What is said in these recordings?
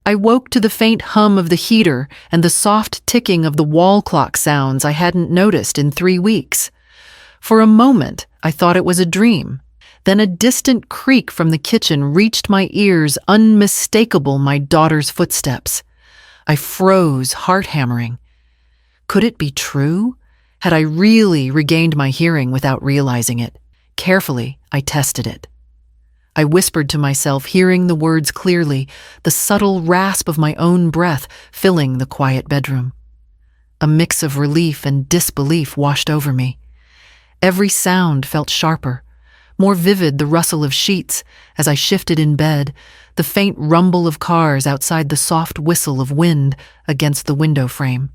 I woke to the faint hum of the heater and the soft ticking of the wall clock sounds I hadn't noticed in 3 weeks. For a moment, I thought it was a dream. Then a distant creak from the kitchen reached my ears, unmistakable my daughter's footsteps. I froze, heart hammering. Could it be true? Had I really regained my hearing without realizing it? Carefully, I tested it. I whispered to myself, hearing the words clearly, the subtle rasp of my own breath filling the quiet bedroom. A mix of relief and disbelief washed over me. Every sound felt sharper, more vivid the rustle of sheets as I shifted in bed, the faint rumble of cars outside, the soft whistle of wind against the window frame.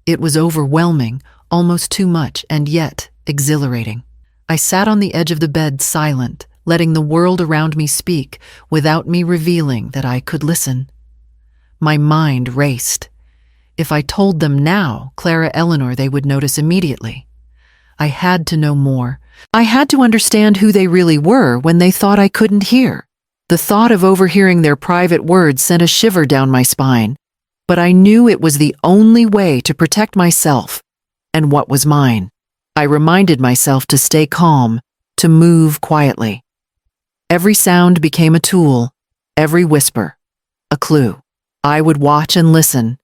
It was overwhelming, almost too much, and yet exhilarating. I sat on the edge of the bed, silent, letting the world around me speak without me revealing that I could listen. My mind raced. If I told them now, Clara, Eleanor, they would notice immediately. I had to know more. I had to understand who they really were when they thought I couldn't hear. The thought of overhearing their private words sent a shiver down my spine, but I knew it was the only way to protect myself and what was mine. I reminded myself to stay calm, to move quietly. Every sound became a tool, every whisper, a clue. I would watch and listen,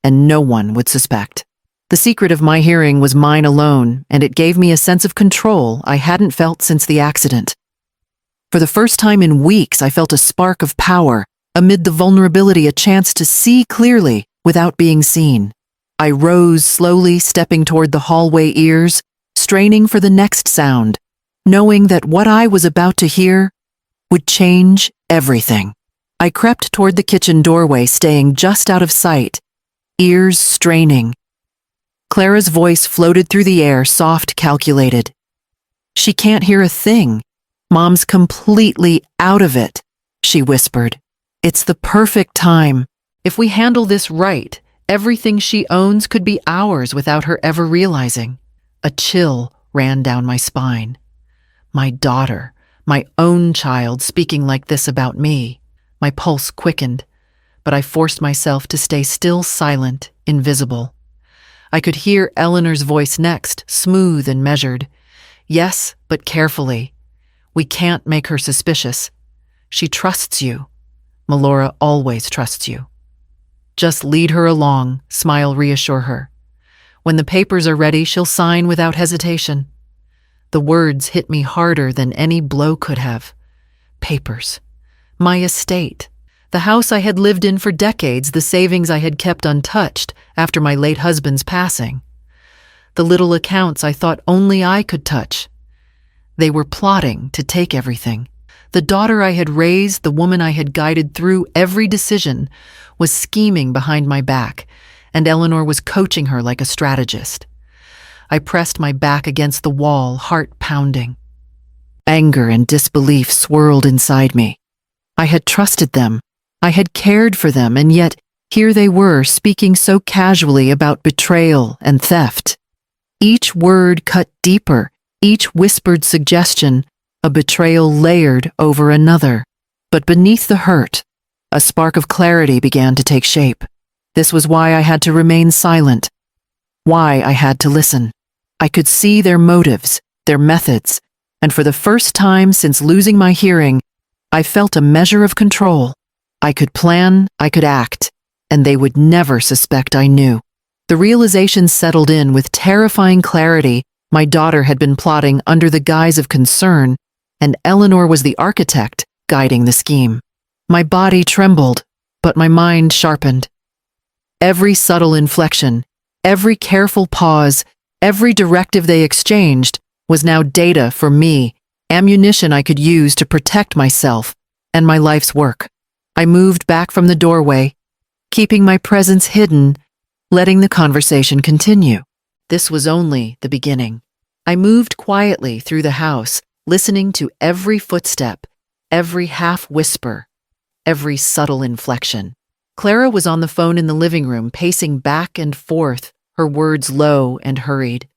and no one would suspect. The secret of my hearing was mine alone, and it gave me a sense of control I hadn't felt since the accident. For the first time in weeks, I felt a spark of power, amid the vulnerability, a chance to see clearly without being seen. I rose slowly, stepping toward the hallway, ears straining for the next sound, knowing that what I was about to hear would change everything. I crept toward the kitchen doorway, staying just out of sight, ears straining. Clara's voice floated through the air, soft, calculated. "She can't hear a thing. Mom's completely out of it," she whispered. "It's the perfect time. If we handle this right, everything she owns could be ours without her ever realizing." A chill ran down my spine. My daughter, my own child, speaking like this about me. My pulse quickened, but I forced myself to stay still, silent, invisible. I could hear Eleanor's voice next, smooth and measured. "Yes, but carefully. We can't make her suspicious. She trusts you. Melora always trusts you. Just lead her along, smile, reassure her. When the papers are ready, she'll sign without hesitation." The words hit me harder than any blow could have. Papers. My estate. The house I had lived in for decades, the savings I had kept untouched after my late husband's passing. The little accounts I thought only I could touch. They were plotting to take everything. The daughter I had raised, the woman I had guided through every decision, was scheming behind my back, and Eleanor was coaching her like a strategist. I pressed my back against the wall, heart pounding. Anger and disbelief swirled inside me. I had trusted them. I had cared for them, and yet here they were, speaking so casually about betrayal and theft. Each word cut deeper, each whispered suggestion, a betrayal layered over another. But beneath the hurt, a spark of clarity began to take shape. This was why I had to remain silent, why I had to listen. I could see their motives, their methods, and for the first time since losing my hearing, I felt a measure of control. I could plan, I could act, and they would never suspect I knew. The realization settled in with terrifying clarity. My daughter had been plotting under the guise of concern, and Eleanor was the architect guiding the scheme. My body trembled, but my mind sharpened. Every subtle inflection, every careful pause, every directive they exchanged was now data for me, ammunition I could use to protect myself and my life's work. I moved back from the doorway, keeping my presence hidden, letting the conversation continue. This was only the beginning. I moved quietly through the house, listening to every footstep, every half-whisper, every subtle inflection. Clara was on the phone in the living room, pacing back and forth, her words low and hurried.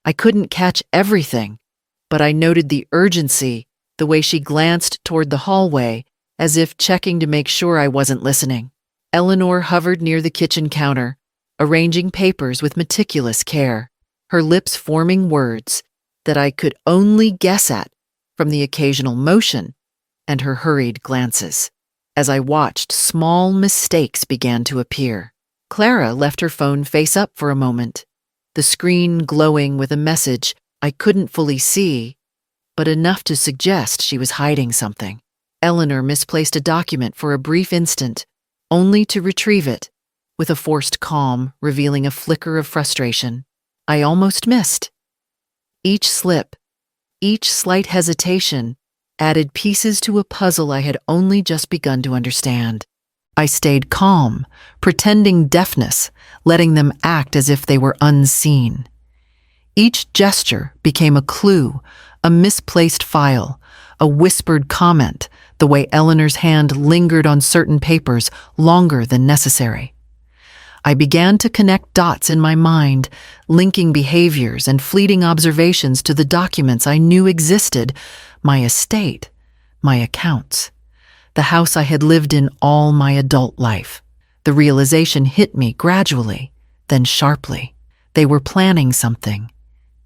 I couldn't catch everything, but I noted the urgency, the way she glanced toward the hallway, as if checking to make sure I wasn't listening. Eleanor hovered near the kitchen counter, arranging papers with meticulous care, her lips forming words that I could only guess at from the occasional motion and her hurried glances. As I watched, small mistakes began to appear. Clara left her phone face up for a moment, the screen glowing with a message I couldn't fully see, but enough to suggest she was hiding something. Eleanor misplaced a document for a brief instant, only to retrieve it, with a forced calm revealing a flicker of frustration I almost missed. Each slip, each slight hesitation, added pieces to a puzzle I had only just begun to understand. I stayed calm, pretending deafness, letting them act as if they were unseen. Each gesture became a clue, a misplaced file, a whispered comment, the way Eleanor's hand lingered on certain papers longer than necessary. I began to connect dots in my mind, linking behaviors and fleeting observations to the documents I knew existed, my estate, my accounts, the house I had lived in all my adult life. The realization hit me gradually, then sharply. They were planning something,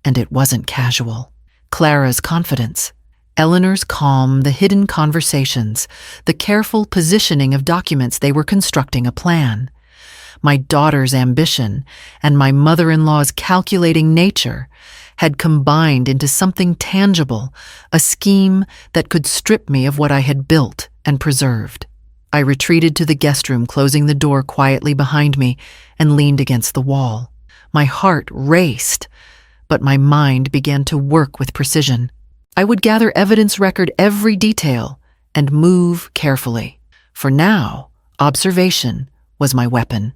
and it wasn't casual. Clara's confidence, Eleanor's calm, the hidden conversations, the careful positioning of documents they were constructing a plan. My daughter's ambition and my mother-in-law's calculating nature had combined into something tangible, a scheme that could strip me of what I had built and preserved. I retreated to the guest room, closing the door quietly behind me, and leaned against the wall. My heart raced, but my mind began to work with precision. I would gather evidence, record every detail, and move carefully. For now, observation was my weapon.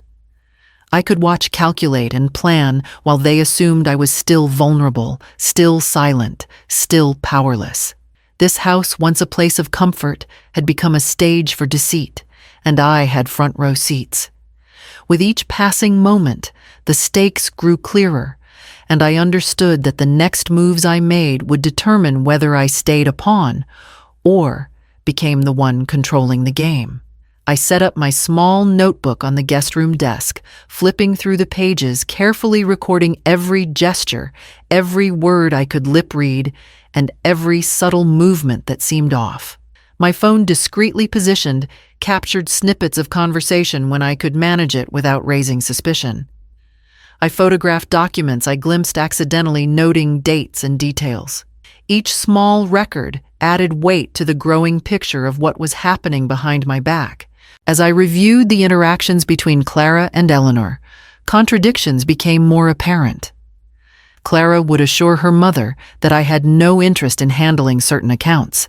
I could watch, calculate, and plan while they assumed I was still vulnerable, still silent, still powerless. This house, once a place of comfort, had become a stage for deceit, and I had front row seats. With each passing moment, the stakes grew clearer, and I understood that the next moves I made would determine whether I stayed a pawn or became the one controlling the game. I set up my small notebook on the guest room desk, flipping through the pages, carefully recording every gesture, every word I could lip read, and every subtle movement that seemed off. My phone, discreetly positioned, captured snippets of conversation when I could manage it without raising suspicion. I photographed documents I glimpsed accidentally, noting dates and details. Each small record added weight to the growing picture of what was happening behind my back. As I reviewed the interactions between Clara and Eleanor, contradictions became more apparent. Clara would assure her mother that I had no interest in handling certain accounts,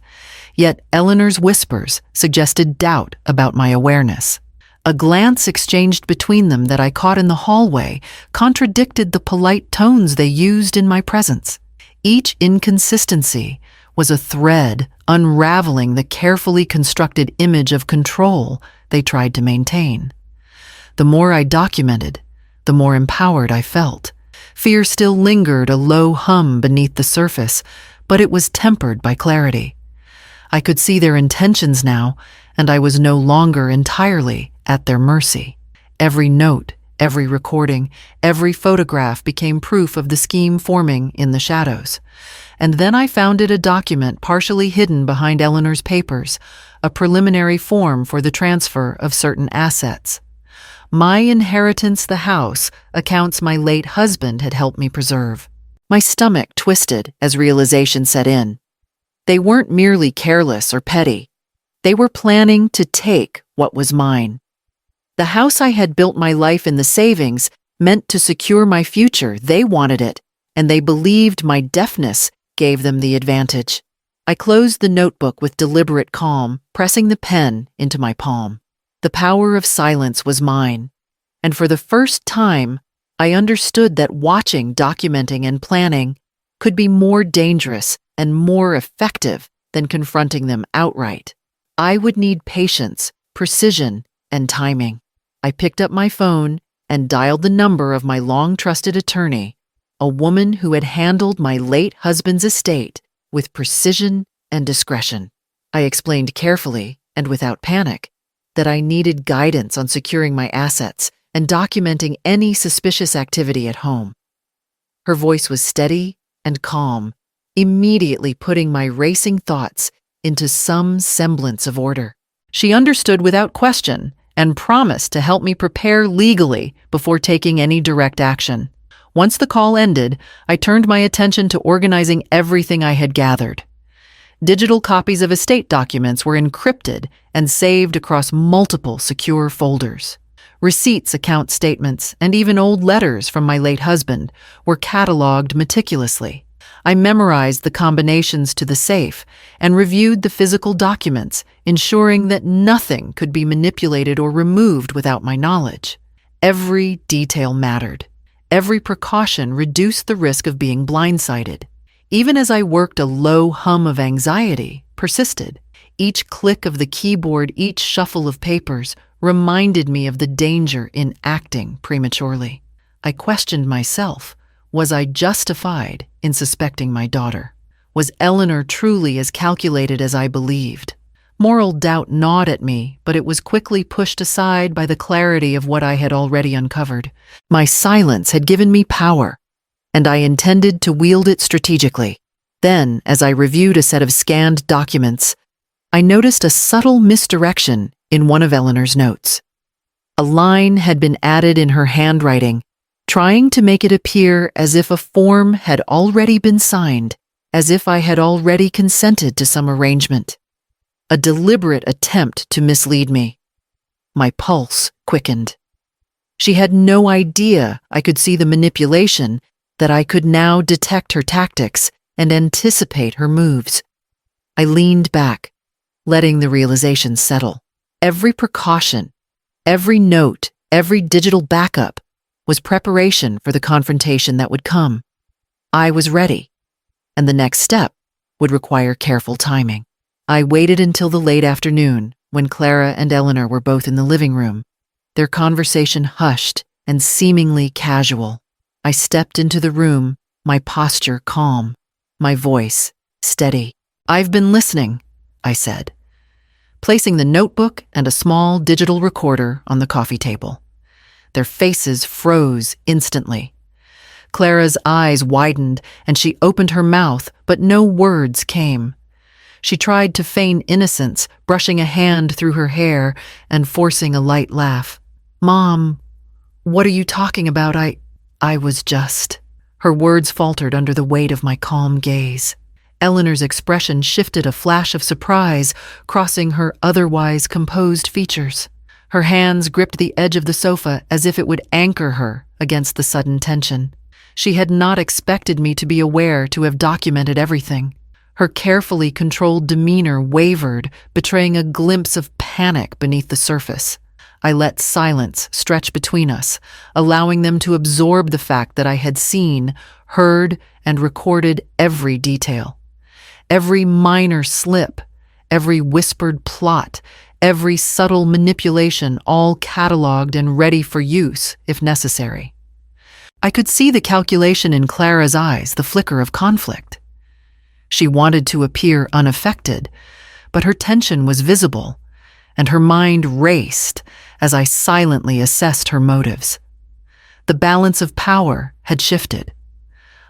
yet Eleanor's whispers suggested doubt about my awareness. A glance exchanged between them that I caught in the hallway contradicted the polite tones they used in my presence. Each inconsistency was a thread unraveling the carefully constructed image of control they tried to maintain. The more I documented, the more empowered I felt. Fear still lingered, a low hum beneath the surface, but it was tempered by clarity. I could see their intentions now, and I was no longer entirely at their mercy. Every note, every recording, every photograph became proof of the scheme forming in the shadows. And then I found a document partially hidden behind Eleanor's papers, a preliminary form for the transfer of certain assets. My inheritance, the house, accounts my late husband had helped me preserve. My stomach twisted as realization set in. They weren't merely careless or petty. They were planning to take what was mine. The house I had built my life in, the savings, meant to secure my future. They wanted it, and they believed my deafness gave them the advantage. I closed the notebook with deliberate calm, pressing the pen into my palm. The power of silence was mine, and for the first time, I understood that watching, documenting, and planning could be more dangerous and more effective than confronting them outright. I would need patience, precision, and timing. I picked up my phone and dialed the number of my long-trusted attorney, a woman who had handled my late husband's estate with precision and discretion. I explained carefully, and without panic, that I needed guidance on securing my assets and documenting any suspicious activity at home. Her voice was steady and calm, immediately putting my racing thoughts into some semblance of order. She understood without question and promised to help me prepare legally before taking any direct action. Once the call ended, I turned my attention to organizing everything I had gathered. Digital copies of estate documents were encrypted and saved across multiple secure folders. Receipts, account statements, and even old letters from my late husband were cataloged meticulously. I memorized the combinations to the safe and reviewed the physical documents, ensuring that nothing could be manipulated or removed without my knowledge. Every detail mattered. Every precaution reduced the risk of being blindsided. Even as I worked, a low hum of anxiety persisted. Each click of the keyboard, each shuffle of papers, reminded me of the danger in acting prematurely. I questioned myself. Was I justified in suspecting my daughter? Was Eleanor truly as calculated as I believed? Moral doubt gnawed at me, but it was quickly pushed aside by the clarity of what I had already uncovered. My silence had given me power, and I intended to wield it strategically. Then, as I reviewed a set of scanned documents, I noticed a subtle misdirection in one of Eleanor's notes. A line had been added in her handwriting, trying to make it appear as if a form had already been signed, as if I had already consented to some arrangement. A deliberate attempt to mislead me. My pulse quickened. She had no idea I could see the manipulation, that I could now detect her tactics and anticipate her moves. I leaned back, letting the realization settle. Every precaution, every note, every digital backup was preparation for the confrontation that would come. I was ready, and the next step would require careful timing. I waited until the late afternoon, when Clara and Eleanor were both in the living room, their conversation hushed and seemingly casual. I stepped into the room, my posture calm, my voice steady. "I've been listening," I said, placing the notebook and a small digital recorder on the coffee table. Their faces froze instantly. Clara's eyes widened, and she opened her mouth, but no words came. She tried to feign innocence, brushing a hand through her hair and forcing a light laugh. "Mom, what are you talking about? I was just..." Her words faltered under the weight of my calm gaze. Eleanor's expression shifted, a flash of surprise crossing her otherwise composed features. Her hands gripped the edge of the sofa as if it would anchor her against the sudden tension. She had not expected me to be aware, to have documented everything. Her carefully controlled demeanor wavered, betraying a glimpse of panic beneath the surface. I let silence stretch between us, allowing them to absorb the fact that I had seen, heard, and recorded every detail. Every minor slip, every whispered plot, every subtle manipulation, all cataloged and ready for use if necessary. I could see the calculation in Clara's eyes, the flicker of conflict. She wanted to appear unaffected, but her tension was visible, and her mind raced as I silently assessed her motives. The balance of power had shifted.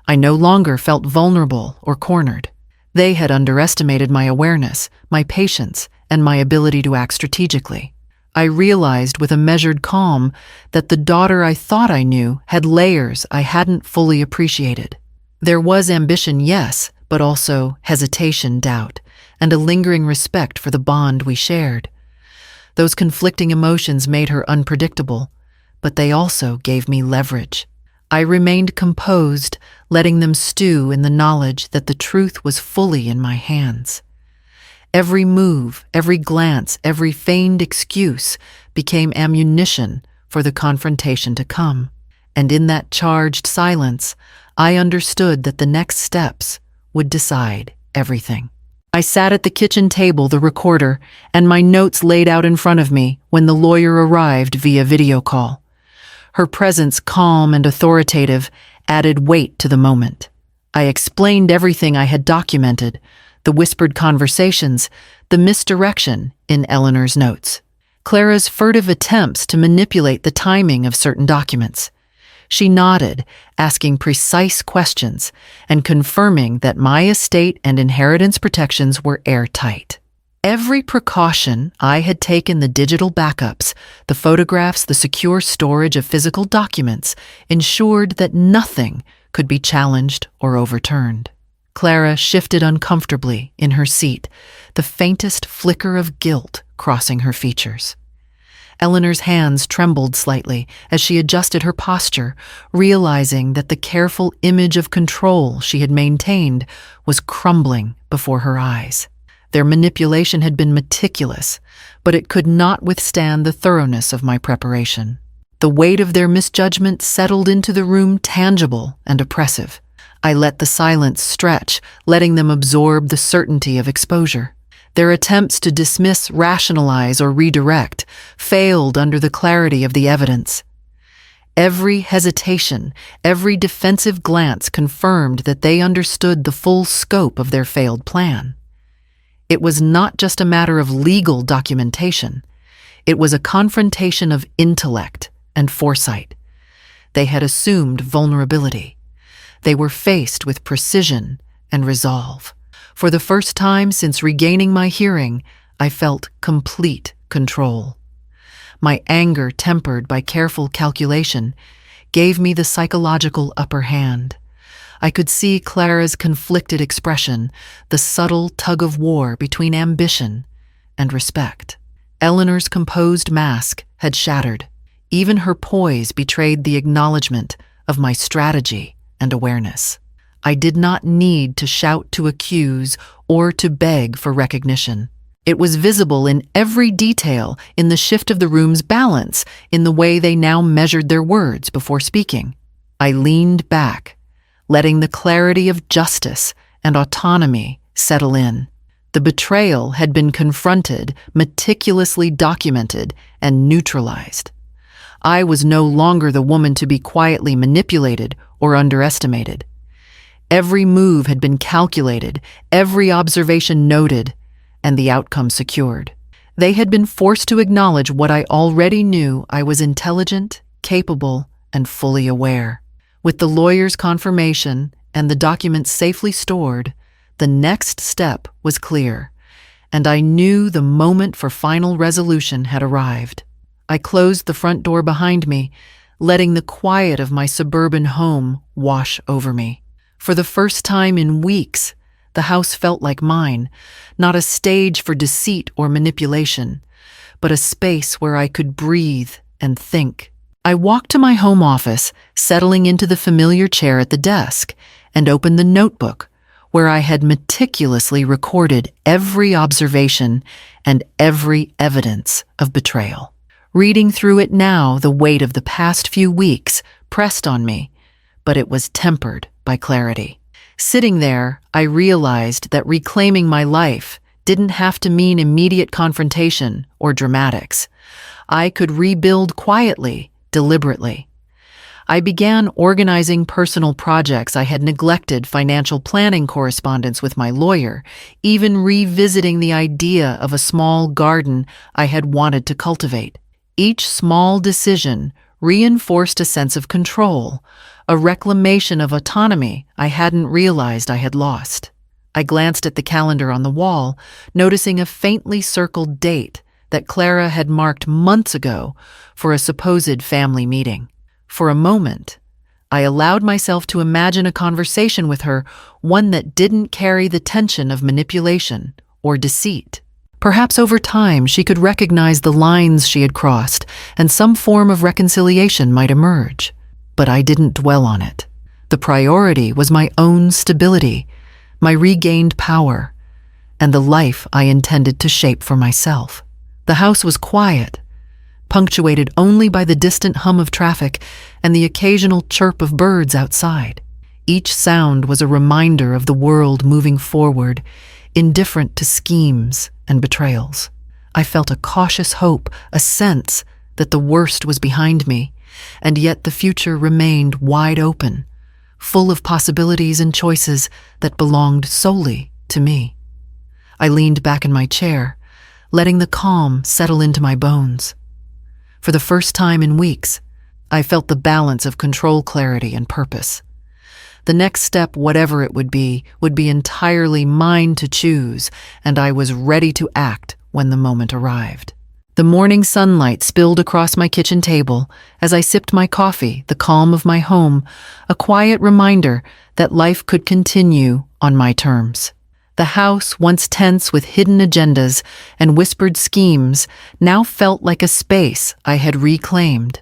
I no longer felt vulnerable or cornered. They had underestimated my awareness, my patience, and my ability to act strategically. I realized with a measured calm that the daughter I thought I knew had layers I hadn't fully appreciated. There was ambition, yes, but also hesitation, doubt, and a lingering respect for the bond we shared. Those conflicting emotions made her unpredictable, but they also gave me leverage. I remained composed, letting them stew in the knowledge that the truth was fully in my hands. Every move, every glance, every feigned excuse became ammunition for the confrontation to come. And in that charged silence, I understood that the next steps would decide everything. I sat at the kitchen table, the recorder, and my notes laid out in front of me when the lawyer arrived via video call. Her presence, calm and authoritative, added weight to the moment. I explained everything I had documented, the whispered conversations, the misdirection in Eleanor's notes. Clara's furtive attempts to manipulate the timing of certain documents. She nodded, asking precise questions and confirming that my estate and inheritance protections were airtight. Every precaution I had taken, the digital backups, the photographs, the secure storage of physical documents, ensured that nothing could be challenged or overturned. Clara shifted uncomfortably in her seat, the faintest flicker of guilt crossing her features. Eleanor's hands trembled slightly as she adjusted her posture, realizing that the careful image of control she had maintained was crumbling before her eyes. Their manipulation had been meticulous, but it could not withstand the thoroughness of my preparation. The weight of their misjudgment settled into the room, tangible and oppressive. I let the silence stretch, letting them absorb the certainty of exposure. Their attempts to dismiss, rationalize, or redirect failed under the clarity of the evidence. Every hesitation, every defensive glance confirmed that they understood the full scope of their failed plan. It was not just a matter of legal documentation. It was a confrontation of intellect and foresight. They had assumed vulnerability. They were faced with precision and resolve. For the first time since regaining my hearing, I felt complete control. My anger, tempered by careful calculation, gave me the psychological upper hand. I could see Clara's conflicted expression, the subtle tug-of-war between ambition and respect. Eleanor's composed mask had shattered. Even her poise betrayed the acknowledgement of my strategy and awareness. I did not need to shout to accuse or to beg for recognition. It was visible in every detail, in the shift of the room's balance, in the way they now measured their words before speaking. I leaned back, letting the clarity of justice and autonomy settle in. The betrayal had been confronted, meticulously documented, and neutralized. I was no longer the woman to be quietly manipulated or underestimated. Every move had been calculated, every observation noted, and the outcome secured. They had been forced to acknowledge what I already knew: I was intelligent, capable, and fully aware. With the lawyer's confirmation and the documents safely stored, the next step was clear, and I knew the moment for final resolution had arrived. I closed the front door behind me, letting the quiet of my suburban home wash over me. For the first time in weeks, the house felt like mine, not a stage for deceit or manipulation, but a space where I could breathe and think. I walked to my home office, settling into the familiar chair at the desk, and opened the notebook where I had meticulously recorded every observation and every evidence of betrayal. Reading through it now, the weight of the past few weeks pressed on me, but it was tempered by clarity. Sitting there, I realized that reclaiming my life didn't have to mean immediate confrontation or dramatics. I could rebuild quietly, deliberately. I began organizing personal projects I had neglected, financial planning correspondence with my lawyer, even revisiting the idea of a small garden I had wanted to cultivate. Each small decision reinforced a sense of control, a reclamation of autonomy I hadn't realized I had lost. I glanced at the calendar on the wall, noticing a faintly circled date that Clara had marked months ago for a supposed family meeting. For a moment, I allowed myself to imagine a conversation with her, one that didn't carry the tension of manipulation or deceit. Perhaps over time she could recognize the lines she had crossed, and some form of reconciliation might emerge. But I didn't dwell on it. The priority was my own stability, my regained power, and the life I intended to shape for myself. The house was quiet, punctuated only by the distant hum of traffic and the occasional chirp of birds outside. Each sound was a reminder of the world moving forward, indifferent to schemes and betrayals. I felt a cautious hope, a sense that the worst was behind me, and yet the future remained wide open, full of possibilities and choices that belonged solely to me. I leaned back in my chair, letting the calm settle into my bones. For the first time in weeks, I felt the balance of control, clarity, and purpose. The next step, whatever it would be entirely mine to choose, and I was ready to act when the moment arrived. The morning sunlight spilled across my kitchen table as I sipped my coffee, the calm of my home, a quiet reminder that life could continue on my terms. The house, once tense with hidden agendas and whispered schemes, now felt like a space I had reclaimed.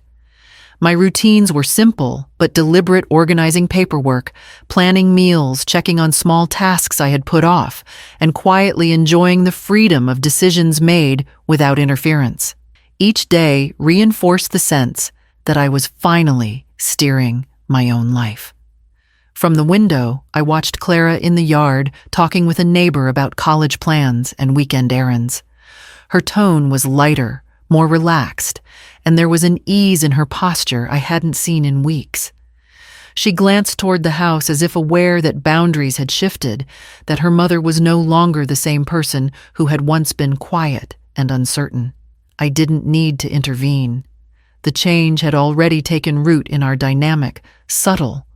My routines were simple but deliberate, organizing paperwork, planning meals, checking on small tasks I had put off, and quietly enjoying the freedom of decisions made without interference. Each day reinforced the sense that I was finally steering my own life. From the window, I watched Clara in the yard talking with a neighbor about college plans and weekend errands. Her tone was lighter, more relaxed, and there was an ease in her posture I hadn't seen in weeks. She glanced toward the house as if aware that boundaries had shifted, that her mother was no longer the same person who had once been quiet and uncertain. I didn't need to intervene. The change had already taken root in our dynamic, subtle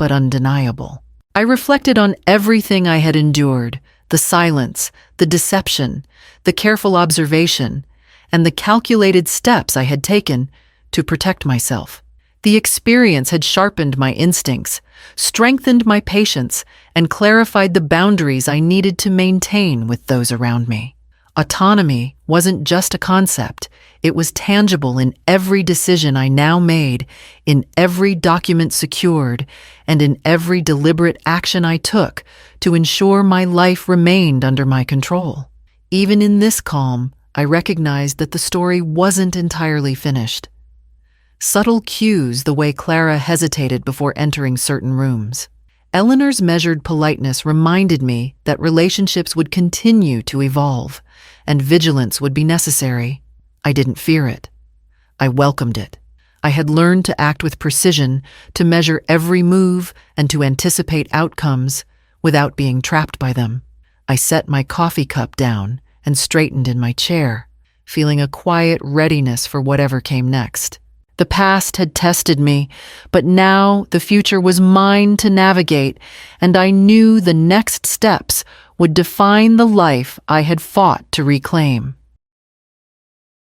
but undeniable. I reflected on everything I had endured, the silence, the deception, the careful observation, and the calculated steps I had taken to protect myself. The experience had sharpened my instincts, strengthened my patience, and clarified the boundaries I needed to maintain with those around me. Autonomy wasn't just a concept, it was tangible in every decision I now made, in every document secured, and in every deliberate action I took to ensure my life remained under my control. Even in this calm, I recognized that the story wasn't entirely finished. Subtle cues, the way Clara hesitated before entering certain rooms. Eleanor's measured politeness reminded me that relationships would continue to evolve, and vigilance would be necessary. I didn't fear it. I welcomed it. I had learned to act with precision, to measure every move, and to anticipate outcomes without being trapped by them. I set my coffee cup down and straightened in my chair, feeling a quiet readiness for whatever came next. The past had tested me, but now the future was mine to navigate, and I knew the next steps would define the life I had fought to reclaim.